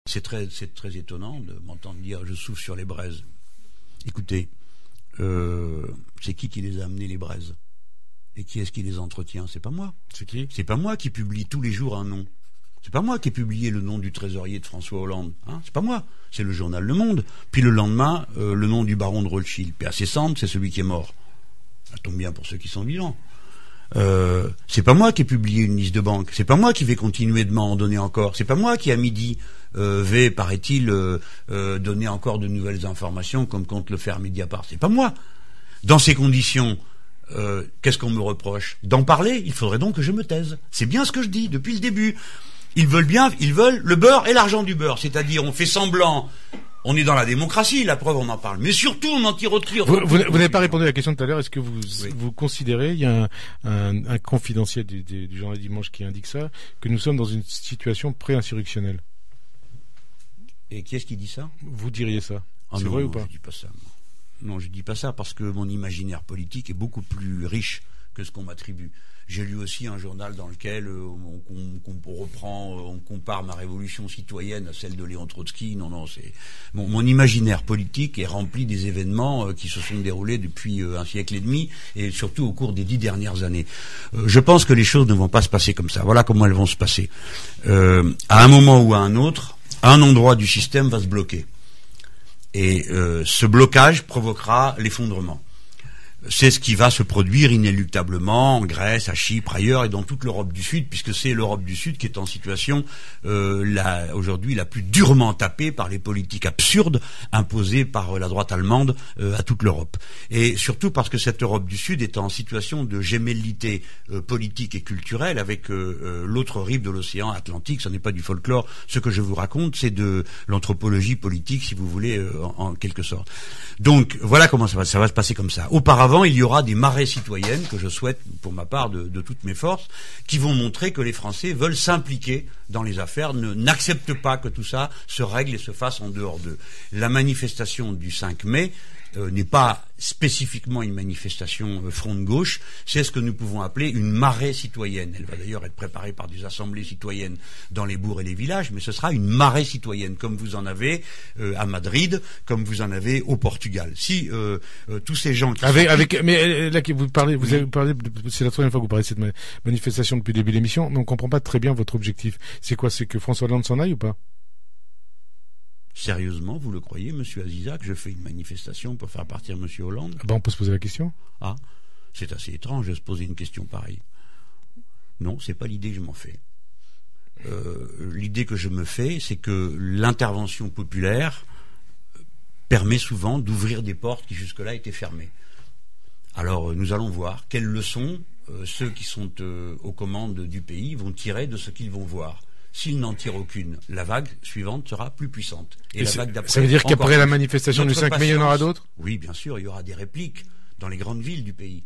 C'est très étonnant de m'entendre dire je souffle sur les braises. Écoutez, c'est qui les a amenés, les braises? Et qui est-ce qui les entretient? C'est pas moi. C'est qui? C'est pas moi qui publie tous les jours un nom. C'est pas moi qui ai publié le nom du trésorier de François Hollande. Hein, c'est pas moi. C'est le journal Le Monde. Puis le lendemain, le nom du baron de Rothschild. Puis assez simple, c'est celui qui est mort. Ça tombe bien pour ceux qui sont vivants. C'est pas moi qui ai publié une liste de banques. C'est pas moi qui vais continuer de m'en donner encore. C'est pas moi qui à midi vais, paraît-il, donner encore de nouvelles informations comme compte le faire Mediapart. C'est pas moi. Dans ces conditions, qu'est-ce qu'on me reproche? D'en parler? Il faudrait donc que je me taise. C'est bien ce que je dis depuis le début. Ils veulent le beurre et l'argent du beurre. C'est-à-dire, on fait semblant. On est dans la démocratie, la preuve, on en parle. Mais surtout, on en tire au tire. Vous n'avez pas répondu à la question de tout à l'heure. Est-ce que vous considérez, il y a un confidentiel du journal Dimanche qui indique ça, que nous sommes dans une situation pré-insurrectionnelle? Et qui est-ce qui dit ça? Vous diriez ça? C'est non, vrai ou pas? Je dis pas ça. Non, je dis pas ça parce que mon imaginaire politique est beaucoup plus riche que ce qu'on m'attribue. J'ai lu aussi un journal dans lequel on compare ma révolution citoyenne à celle de Léon Trotsky. Non, c'est mon imaginaire politique est rempli des événements qui se sont déroulés depuis un siècle et demi et surtout au cours des 10 dernières années. Je pense que les choses ne vont pas se passer comme ça. Voilà comment elles vont se passer. À un moment ou à un autre, un endroit du système va se bloquer. Et ce blocage provoquera l'effondrement. C'est ce qui va se produire inéluctablement en Grèce, à Chypre, ailleurs et dans toute l'Europe du Sud, puisque c'est l'Europe du Sud qui est en situation aujourd'hui la plus durement tapée par les politiques absurdes imposées par la droite allemande à toute l'Europe. Et surtout parce que cette Europe du Sud est en situation de gémellité politique et culturelle avec l'autre rive de l'océan Atlantique. Ce n'est pas du folklore. Ce que je vous raconte, c'est de l'anthropologie politique, si vous voulez, en quelque sorte. Donc voilà comment ça va se passer comme ça. Auparavant, il y aura des marées citoyennes que je souhaite, pour ma part, de toutes mes forces, qui vont montrer que les Français veulent s'impliquer dans les affaires, n'acceptent pas que tout ça se règle et se fasse en dehors d'eux. La manifestation du 5 mai n'est pas spécifiquement une manifestation front de gauche, c'est ce que nous pouvons appeler une marée citoyenne. Elle va d'ailleurs être préparée par des assemblées citoyennes dans les bourgs et les villages, mais ce sera une marée citoyenne, comme vous en avez à Madrid, comme vous en avez au Portugal. Si tous ces gens qui mais là vous avez parlé, c'est la troisième fois que vous parlez de cette manifestation depuis le début de l'émission, mais on comprend pas très bien votre objectif. C'est quoi? C'est que François Hollande s'en aille ou pas? Sérieusement, vous le croyez, Monsieur Aziza, que je fais une manifestation pour faire partir Monsieur Hollande? On peut se poser la question. Ah, c'est assez étrange de se poser une question pareille. Non, c'est pas l'idée que je m'en fais. L'idée que je me fais, c'est que l'intervention populaire permet souvent d'ouvrir des portes qui jusque-là étaient fermées. Alors, nous allons voir quelles leçons ceux qui sont aux commandes du pays vont tirer de ce qu'ils vont voir. S'ils n'en tirent aucune, la vague suivante sera plus puissante. Et la vague d'après, ça veut dire qu'après la manifestation du 5 mai, il y en aura d'autres? Oui, bien sûr, il y aura des répliques dans les grandes villes du pays.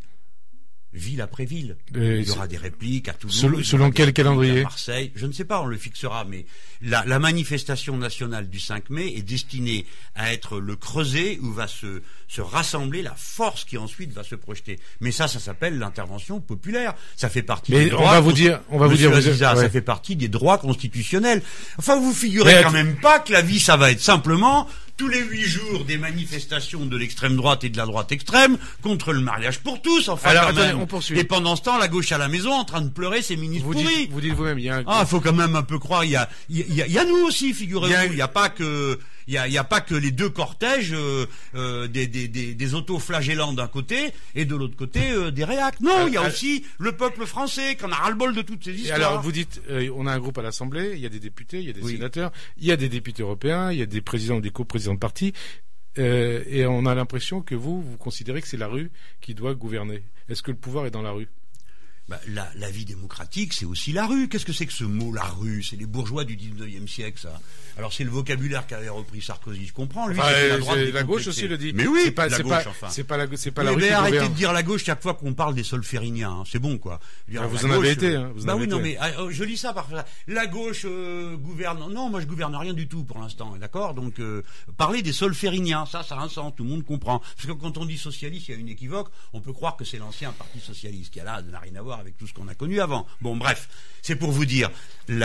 Ville après ville. Il y aura des répliques à Toulouse. Selon quel calendrier? À Marseille. Je ne sais pas, on le fixera, mais la manifestation nationale du 5 mai est destinée à être le creuset où va se rassembler la force qui ensuite va se projeter. Mais ça s'appelle l'intervention populaire. Ça fait partie des droits. Ça fait partie des droits constitutionnels. Enfin, vous figurez quand même pas que la vie, ça va être simplement tous les 8 jours des manifestations de l'extrême droite et de la droite extrême contre le mariage pour tous. Enfin, alors, quand attendez, même. on poursuit. Et pendant ce temps, la gauche à la maison en train de pleurer ses ministres pourris. Vous dites vous-même, il y a faut quand même un peu croire. Il y a nous aussi, figurez-vous. Il n'y a pas que les deux cortèges des autoflagellants d'un côté et de l'autre côté des réacs. Non, il y a aussi le peuple français qui en a ras-le-bol de toutes ces histoires. Alors vous dites, on a un groupe à l'Assemblée, il y a des députés, il y a des sénateurs, il y a des députés européens, il y a des présidents ou des coprésidents de partis, et on a l'impression que vous considérez que c'est la rue qui doit gouverner. Est-ce que le pouvoir est dans la rue? La vie démocratique, c'est aussi la rue. Qu'est-ce que c'est que ce mot, la rue? C'est les bourgeois du 19e siècle, ça. Alors c'est le vocabulaire qu'avait repris Sarkozy. Je comprends. Lui, la gauche aussi le dit. Mais oui, c'est pas la rue. Mais arrêtez de dire la gauche chaque fois qu'on parle des solfériniens. Hein. C'est bon, quoi. Vous en avez été. Mais je lis ça parfois. La gauche gouverne. Non, moi je gouverne rien du tout pour l'instant. D'accord. Donc parler des solfériniens, ça a un sens. Tout le monde comprend. Parce que quand on dit socialiste, il y a une équivoque. On peut croire que c'est l'ancien parti socialiste qui a là n'a rien à voir voir avec tout ce qu'on a connu avant. Bon, bref, c'est pour vous dire, les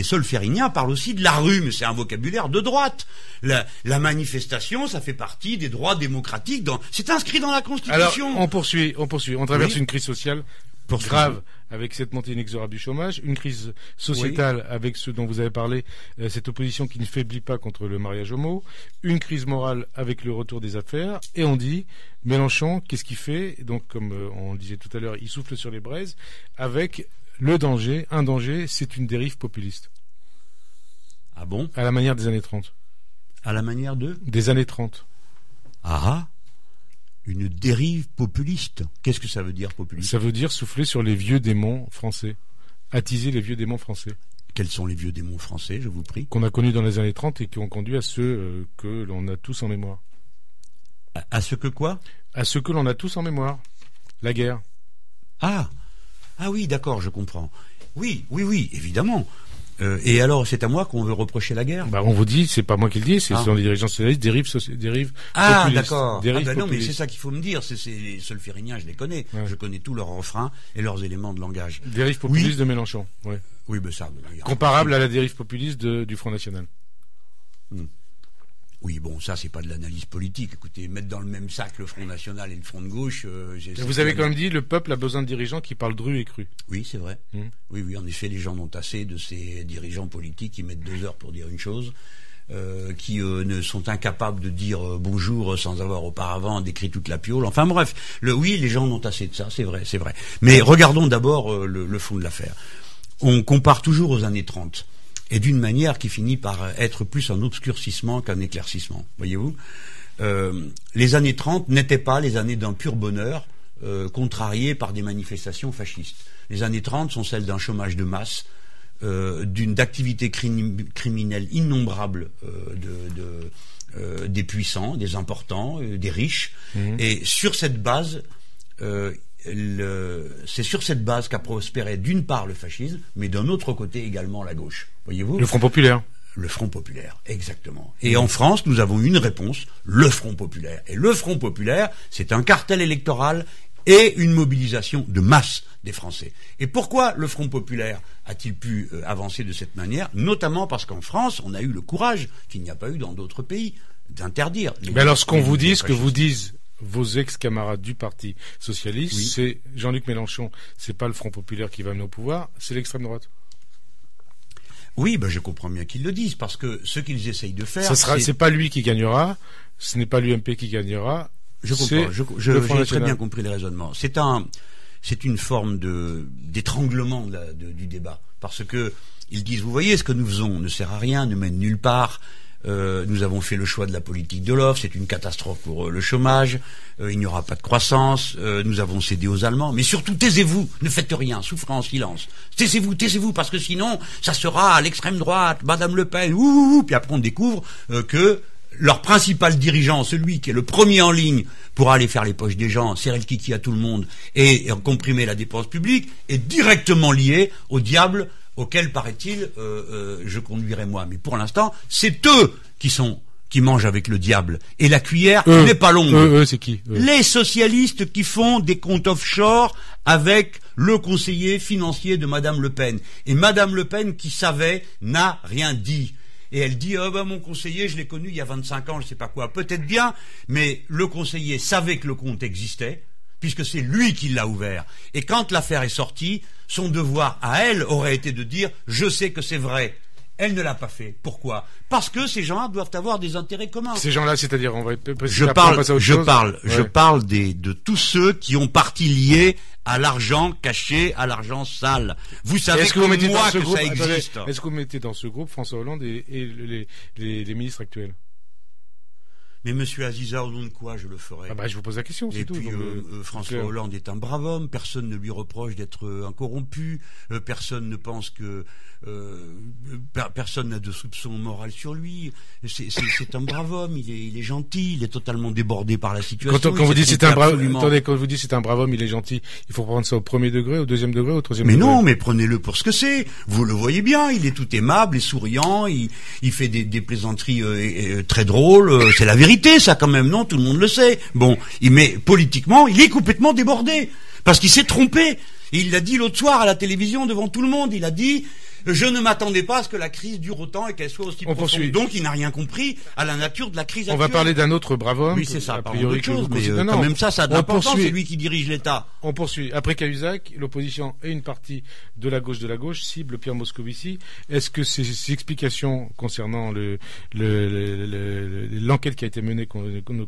solfériniens parlent aussi de la rue, mais c'est un vocabulaire de droite. La manifestation, ça fait partie des droits démocratiques. C'est inscrit dans la Constitution. Alors, on poursuit. On traverse une crise sociale grave avec cette montée inexorable du chômage, une crise sociétale avec ce dont vous avez parlé, cette opposition qui ne faiblit pas contre le mariage homo, une crise morale avec le retour des affaires, et on dit, Mélenchon, qu'est-ce qu'il fait? Donc, comme on le disait tout à l'heure, il souffle sur les braises, avec le danger, un danger, c'est une dérive populiste. Ah bon? À la manière des années 30. À la manière des années 30. Ah, une dérive populiste. Qu'est-ce que ça veut dire, populiste? Ça veut dire souffler sur les vieux démons français. Attiser les vieux démons français. Quels sont les vieux démons français, je vous prie? Qu'on a connus dans les années 30 et qui ont conduit à ceux que l'on a tous en mémoire. À ce que quoi? À ceux que l'on a tous en mémoire. La guerre. Ah oui, d'accord, je comprends. Oui, évidemment. Et alors, c'est à moi qu'on veut reprocher la guerre? On vous dit, c'est pas moi qui le dis, ce sont les dirigeants socialistes, dérives populistes. D'accord. Non, mais c'est ça qu'il faut me dire. C'est les solfériniens, je les connais. Ouais. Je connais tous leurs refrains et leurs éléments de langage. Dérive populiste de Mélenchon. Ouais. Oui, ben ça. Comparable à la dérive populiste du Front National. Oui, bon, ça, c'est pas de l'analyse politique. Écoutez, mettre dans le même sac le Front National et le Front de gauche... vous avez quand même dit, le peuple a besoin de dirigeants qui parlent dru et cru. Oui, c'est vrai. Oui, en effet, les gens ont assez de ces dirigeants politiques qui mettent 2 heures pour dire une chose, qui ne sont incapables de dire bonjour sans avoir auparavant décrit toute la piole. Enfin bref, les gens ont assez de ça, c'est vrai. Mais regardons d'abord le fond de l'affaire. On compare toujours aux années 30. Et d'une manière qui finit par être plus un obscurcissement qu'un éclaircissement. Voyez-vous, les années 30 n'étaient pas les années d'un pur bonheur contrarié par des manifestations fascistes. Les années 30 sont celles d'un chômage de masse, d'activités criminelles innombrables des puissants, des importants, des riches. Et sur cette base... c'est sur cette base qu'a prospéré d'une part le fascisme, mais d'un autre côté également la gauche. Voyez-vous ? Le Front populaire. Le Front populaire, exactement. Et en France, nous avons une réponse, le Front populaire. Et le Front populaire, c'est un cartel électoral et une mobilisation de masse des Français. Et pourquoi le Front populaire a-t-il pu avancer de cette manière ? Notamment parce qu'en France, on a eu le courage, qu'il n'y a pas eu dans d'autres pays, d'interdire. Mais alors, ce qu'on vous dit, ce que vous disent vos ex-camarades du Parti Socialiste, c'est Jean-Luc Mélenchon, c'est pas le Front populaire qui va mener au pouvoir, c'est l'extrême droite. Oui, je comprends bien qu'ils le disent, parce que ce qu'ils essayent de faire... c'est pas lui qui gagnera, ce n'est pas l'UMP qui gagnera. Je comprends, j'ai très bien compris le raisonnement. C'est une forme d'étranglement du débat, parce que ils disent, vous voyez, ce que nous faisons ne sert à rien, ne mène nulle part. Nous avons fait le choix de la politique de l'offre, c'est une catastrophe pour le chômage, il n'y aura pas de croissance, nous avons cédé aux Allemands, mais surtout taisez-vous, ne faites rien, souffrez en silence. Taisez-vous, parce que sinon, ça sera à l'extrême droite, Madame Le Pen, puis après on découvre que leur principal dirigeant, celui qui est le premier en ligne pour aller faire les poches des gens, serrer le kiki à tout le monde et comprimer la dépense publique, est directement lié au diable auquel, paraît-il, je conduirai moi. Mais pour l'instant, c'est eux qui mangent avec le diable. Et la cuillère n'est pas longue. C'est qui ? Les socialistes qui font des comptes offshore avec le conseiller financier de Madame Le Pen. Et Madame Le Pen, qui savait, n'a rien dit. Et elle dit, mon conseiller, je l'ai connu il y a 25 ans, je ne sais pas quoi. Peut-être bien, mais le conseiller savait que le compte existait, puisque c'est lui qui l'a ouvert. Et quand l'affaire est sortie, son devoir à elle aurait été de dire « je sais que c'est vrai ». Elle ne l'a pas fait. Pourquoi ? Parce que ces gens-là doivent avoir des intérêts communs. Ces gens-là, c'est-à-dire, on va je parle de tous ceux qui ont partie liée à l'argent caché, à l'argent sale. Vous savez que moi que ça existe. Est-ce que vous mettez dans ce groupe François Hollande et les ministres actuels ? Mais monsieur Aziza, au nom de quoi je le ferai ? Je vous pose la question, c'est tout. Et puis François Hollande est un brave homme, personne ne lui reproche d'être un corrompu, personne ne pense que personne n'a de soupçon moral sur lui. C'est un brave homme, il est gentil, il est totalement débordé par la situation. Quand vous dites c'est un brave, attendez, quand vous dites c'est un brave homme, il est gentil, il faut prendre ça au premier degré, au deuxième degré, au troisième degré. Mais non, mais prenez-le pour ce que c'est. Vous le voyez bien, il est tout aimable et souriant, il fait des plaisanteries très drôles, c'est la vérité. vérité, ça quand même, non? Tout le monde le sait. Bon, mais politiquement, il est complètement débordé parce qu'il s'est trompé. Et il l'a dit l'autre soir à la télévision devant tout le monde. Il a dit: je ne m'attendais pas à ce que la crise dure autant et qu'elle soit aussi profonde. Donc il n'a rien compris à la nature de la crise actuelle. On va parler d'un autre brave homme. Oui, c'est ça, a priori d'autre chose, mais quand même ça a de l'importance, c'est lui qui dirige l'État. On poursuit. Après Cahuzac, l'opposition et une partie de la gauche cible Pierre Moscovici. Est-ce que ces explications concernant l'enquête qui a été menée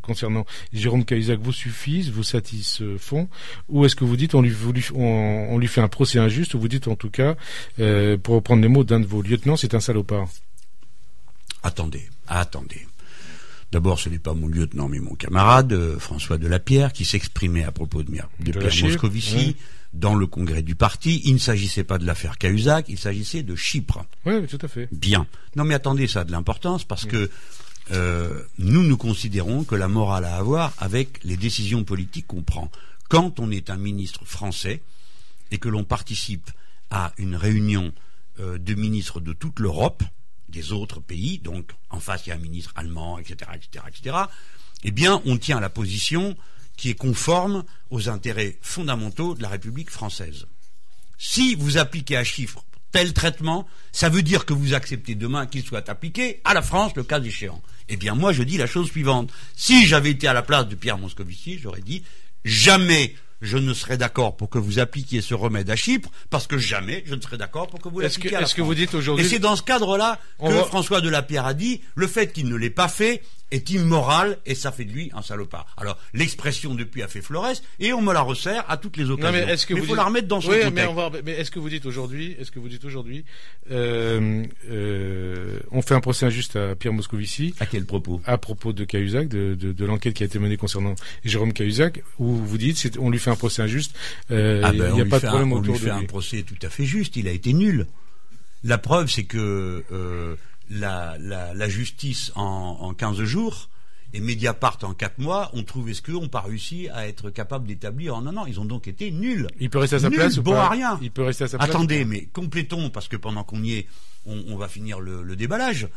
concernant Jérôme Cahuzac vous suffisent, vous satisfont, ou est-ce que vous dites on lui fait un procès injuste, ou vous dites en tout cas, pour prendre les mots d'un de vos lieutenants, c'est un salopard? Attendez. D'abord, ce n'est pas mon lieutenant, mais mon camarade, François Delapierre, qui s'exprimait à propos de Pierre Moscovici dans le congrès du parti. Il ne s'agissait pas de l'affaire Cahuzac, il s'agissait de Chypre. Oui, tout à fait. Bien. Non, mais attendez, ça a de l'importance, parce que nous considérons que la morale à avoir avec les décisions politiques qu'on prend. Quand on est un ministre français et que l'on participe à une réunion de ministres de toute l'Europe, des autres pays, donc en face il y a un ministre allemand, etc., eh bien on tient la position qui est conforme aux intérêts fondamentaux de la République française. Si vous appliquez à Chypre tel traitement, ça veut dire que vous acceptez demain qu'il soit appliqué à la France, le cas échéant. Eh bien moi je dis la chose suivante: si j'avais été à la place de Pierre Moscovici, j'aurais dit jamais je ne serais d'accord pour que vous appliquiez ce remède à Chypre, parce que jamais je ne serais d'accord pour que vous l'appliquiez à la France. Est-ce que vous dites aujourd'hui... Et c'est dans ce cadre-là que François Delapierre a dit: le fait qu'il ne l'ait pas fait est immoral et ça fait de lui un salopard. Alors l'expression depuis a fait Flores et on me la resserre à toutes les occasions. Non, mais il faut la remettre dans son contexte. Mais est-ce que vous dites aujourd'hui, on fait un procès injuste à Pierre Moscovici? À quel propos? À propos de Cahuzac, de l'enquête qui a été menée concernant Jérôme Cahuzac, où vous dites on lui fait un procès injuste. Il n'y a pas de problème autour de lui. On lui fait un procès tout à fait juste. Il a été nul. La preuve, c'est que la justice en 15 jours et Mediapart en 4 mois ont trouvé ce qu'eux n'ont pas réussi à être capables d'établir en un an. Ils ont donc été nuls. Il peut rester à sa place ou pas? Bon à rien. Il peut rester à sa place. Attendez, mais complétons, parce que pendant qu'on y est, on va finir le déballage.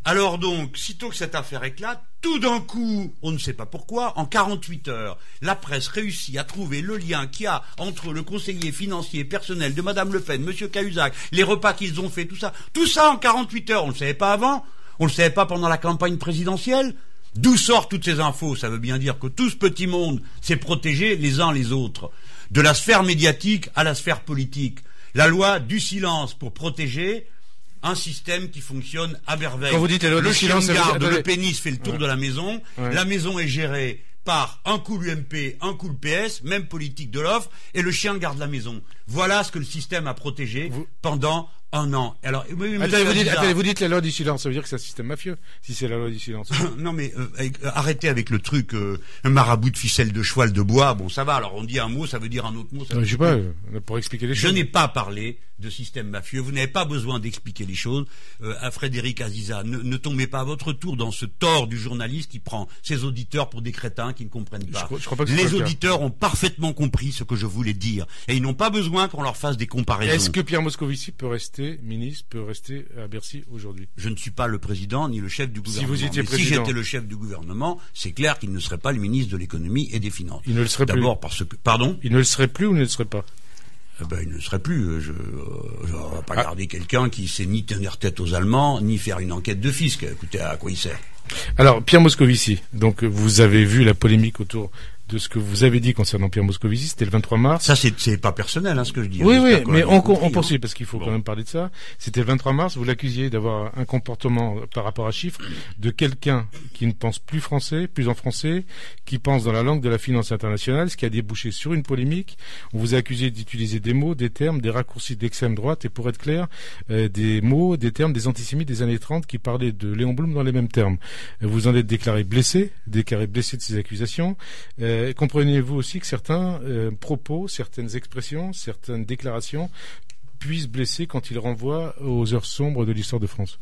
Alors donc, sitôt que cette affaire éclate, tout d'un coup, on ne sait pas pourquoi, en 48 heures, la presse réussit à trouver le lien qu'il y a entre le conseiller financier et personnel de Madame Le Pen, Monsieur Cahuzac, les repas qu'ils ont fait, tout ça en 48 heures. On ne le savait pas avant, on ne le savait pas pendant la campagne présidentielle. D'où sortent toutes ces infos? Ça veut bien dire que tout ce petit monde s'est protégé les uns les autres. De la sphère médiatique à la sphère politique. La loi du silence pour protéger un système qui fonctionne à merveille. Quand vous dites le chien de garde, le pénis fait le tour de la maison. La maison est gérée par un coup l'UMP, un coup le PS, même politique de l'offre, et le chien garde la maison. Voilà ce que le système a protégé pendant un an. Alors, vous dites la loi du silence, ça veut dire que c'est un système mafieux, si c'est la loi du silence. Non mais arrêtez avec le truc, un marabout de ficelle de cheval de bois, bon ça va, alors on dit un mot, ça veut dire un autre mot. Je sais pas, pour expliquer les choses. Je n'ai pas parlé de système mafieux, vous n'avez pas besoin d'expliquer les choses. À Frédéric Aziza, ne tombez pas à votre tour dans ce tort du journaliste qui prend ses auditeurs pour des crétins qui ne comprennent pas. Je crois pas que les auditeurs ont parfaitement compris ce que je voulais dire, et ils n'ont pas besoin qu'on leur fasse des comparaisons. Est-ce que Pierre Moscovici peut rester ministre, peut rester à Bercy aujourd'hui? Je ne suis pas le président ni le chef du gouvernement. Si vous étiez président. Si j'étais le chef du gouvernement, c'est clair qu'il ne serait pas le ministre de l'économie et des finances. Il ne le serait plus. D'abord parce que... Pardon? Il ne le serait plus ou ne le serait pas? Il ne le serait plus. Je ne vais pas garder quelqu'un qui sait ni tenir tête aux Allemands, ni faire une enquête de fisc. Écoutez, à quoi il sert? Alors, Pierre Moscovici, donc vous avez vu la polémique autour de ce que vous avez dit concernant Pierre Moscovici, c'était le 23 mars. Ça, c'est pas personnel, ce que je dis. Oui, mais on poursuit, parce qu'il faut quand même parler de ça. C'était le 23 mars, vous l'accusiez d'avoir un comportement par rapport à Chypre de quelqu'un qui ne pense plus français, plus en français, qui pense dans la langue de la finance internationale, ce qui a débouché sur une polémique. On vous a accusé d'utiliser des mots, des termes, des raccourcis d'extrême droite, et pour être clair, des mots, des termes, des antisémites des années 30 qui parlaient de Léon Blum dans les mêmes termes. Vous en êtes déclaré blessé de ces accusations. Comprenez-vous aussi que certains propos, certaines expressions, certaines déclarations puissent blesser quand ils renvoient aux heures sombres de l'histoire de France?